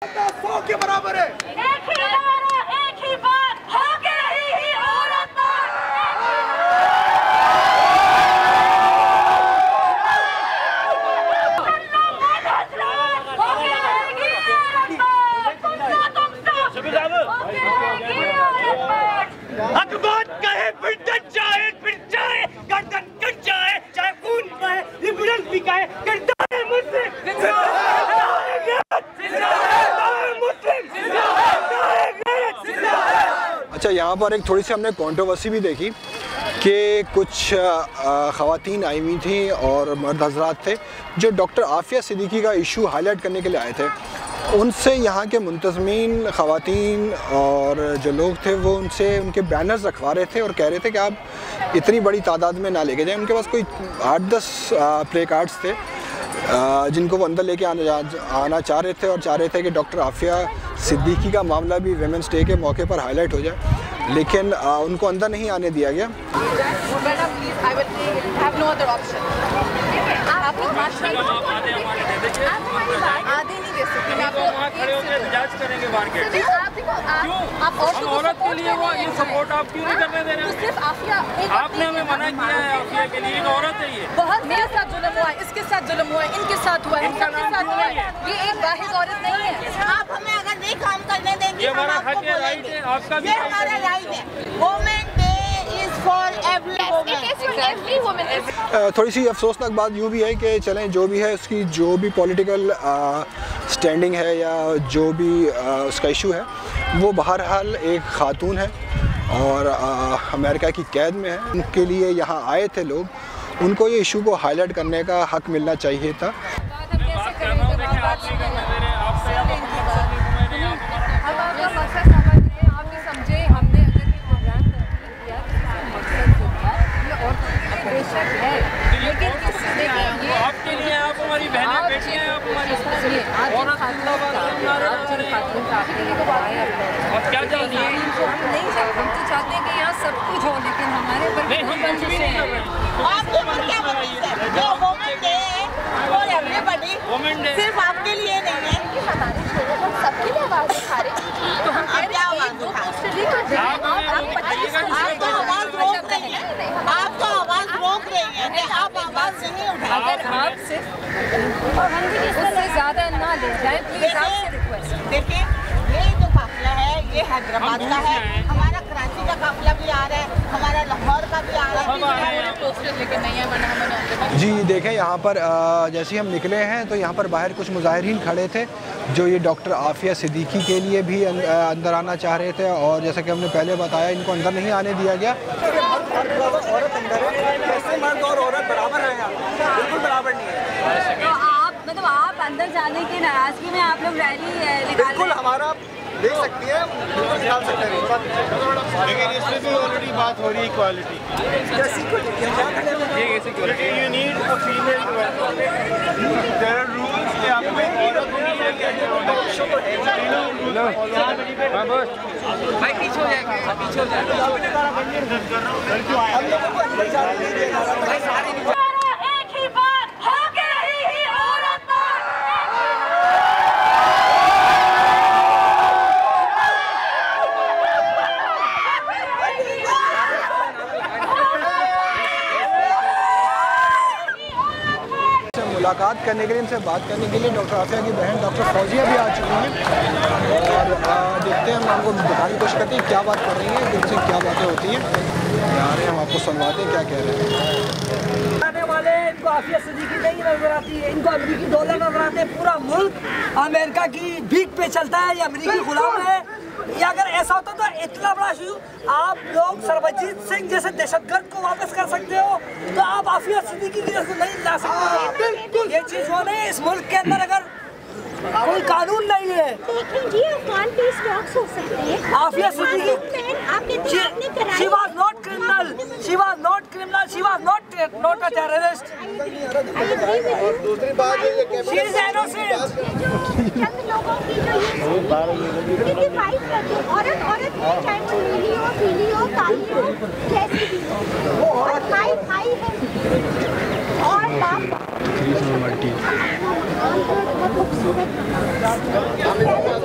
100 के बराबर है। एक ही नारा, एक ही बात, होके रही ही औरत गर्दन कट जाए, चाहे खून बहे, लिबरल बिकाए, गर्दन मुस्लिम अच्छा, यहाँ पर एक थोड़ी सी हमने कंट्रोवर्सी भी देखी कि कुछ ख़वातीन आई हुई थी और मर्द हज़रात थे जो डॉक्टर आफिया सिद्दीकी का इशू हाईलाइट करने के लिए आए थे। उनसे यहाँ के मुंतज़मीन ख़वातीन और जो लोग थे वो उनसे उनके बैनर्स रखवा रहे थे और कह रहे थे कि आप इतनी बड़ी तादाद में ना लेके जाएं। उनके पास कोई 8-10 प्ले कार्ड्स थे जिनको वो अंदर लेके आना चाह रहे थे और चाह रहे थे कि डॉक्टर आफिया सिद्दीकी का मामला भी वुमेंस डे के मौके पर हाईलाइट हो जाए, लेकिन उनको अंदर नहीं आने दिया गया। औरत के लिए वो ये सपोर्ट आप क्यों नहीं करने दे रहे हैं? आपने हमें मना किया है आफिया के लिए, एक औरत है ये। बहुत मेरे साथ जुल्म हुआ है, इसके साथ जुल्म हुआ है, इनके साथ हुआ है, सबके साथ हुआ है। ये एक वाहिद औरत नहीं है। आप हमें अगर नहीं काम करने देंगे, ये हमारा हक है, राइट है, आपका भी हमारा राइट है। Women day is for every woman. थोड़ी सी अफसोसनाक बात यूँ भी है कि चलें जो भी है उसकी जो भी पॉलिटिकल स्टैंडिंग है या जो भी उसका इशू है वो बहरहाल एक खातून है और अमेरिका की कैद में है। उनके लिए यहाँ आए थे लोग, उनको ये इशू को हाईलाइट करने का हक मिलना चाहिए था। आपके लिए आप हमारी बहनें बेटियां हैं, आप हमारी क्या चाहती हैं? हम तो चाहते हैं कि यहाँ सब कुछ हो, लेकिन हमारे पर नहीं, हम कुछ भी नहीं कर रहे हैं। आपके ऊपर क्या बंदिश है? जो वुमेन डे है और एवरीबॉडी, वुमेन डे सिर्फ आपके लिए नहीं है। हम सबके लिए आवाज उठा रहे हैं। तो हम क्या आवाज उठा रहे हैं? आप तो आवाज रोक रही हैं, आप तो आवाज रोक रही हैं कि आप आवाज नहीं उठा। अगर आप सिर्फ उससे ज़्यादा ना ले जाए प्लीज, आपसे रिक्वेस्ट। देखिए, ये जो काफिला है ये हैदराबाद का है, हमारा कराची का काफिला भी आ रहा है, हमारा लाहौर का भी आ रहा है। पोस्टर लेके नहीं है, मैंने जी देखें, यहाँ पर जैसे ही हम निकले हैं तो यहाँ पर बाहर कुछ मुजाहिरीन खड़े थे जो ये डॉक्टर आफिया सिद्दीकी के लिए भी अंदर आना चाह रहे थे और जैसा कि हमने पहले बताया इनको अंदर नहीं आने दिया गया। औरत अंदर है, कैसे मर्द और औरत बराबर है यहाँ? बिल्कुल बराबर नहीं है। तो आप अंदर जाने की नाराजगी में आप लोग रैली निकाल बिल्कुल हमारा देख सकती है, बिल्कुल निकाल सकते हैं, लेकिन इसमें भी ऑलरेडी बात हो रही है इक्वालिटी की। You need a female to there are rules कि आपको एक औरत होनी चाहिए। भाई पीछे हो जाएंगे, पीछे हो जाएंगे। एक ही बात, होके रही ही औरत मुलाकात करने के लिए, इनसे बात करने के लिए डॉक्टर आफिया की बहन डॉक्टर फौजिया भी आ चुकी हैं और देखते हैं, हम आपको बताने की कोशिश करते हैं क्या बात कर रही हैं, जिनसे क्या बातें होती हैं। आ रहे हैं, हम आपको सुनवाते हैं क्या कह रहे हैं। आने वाले इनको आफिया सिद्दीकी नहीं नजर आती है, इनको अमेरिकी डॉलर नजर आते हैं। पूरा मुल्क अमेरिका की भीख पे चलता है, ये अमेरिकी गुलाम है। या अगर ऐसा होता तो इतना बड़ा इशू आप लोग सरबजीत सिंह जैसे दहशतगर्द को वापस कर सकते हो, तो आप आफिया सिद्दीकी की तरफ नहीं ला सकते। ये चीज वो नहीं, इस मुल्क के अंदर अगर कोई कानून नहीं है। लेकिन जी अफगान पीस टॉक्स हो सकते हैं। Aafia Siddiqui she was not criminal, she was not criminal, she was not a terrorist. दूसरी बात ये She is innocent. चंद लोगों की जो ये डिवाइड करते हैं, औरत चाहे वो नीली हो, पीली हो, काली हो, जैसी भी हो, और खाई है और बाप पहले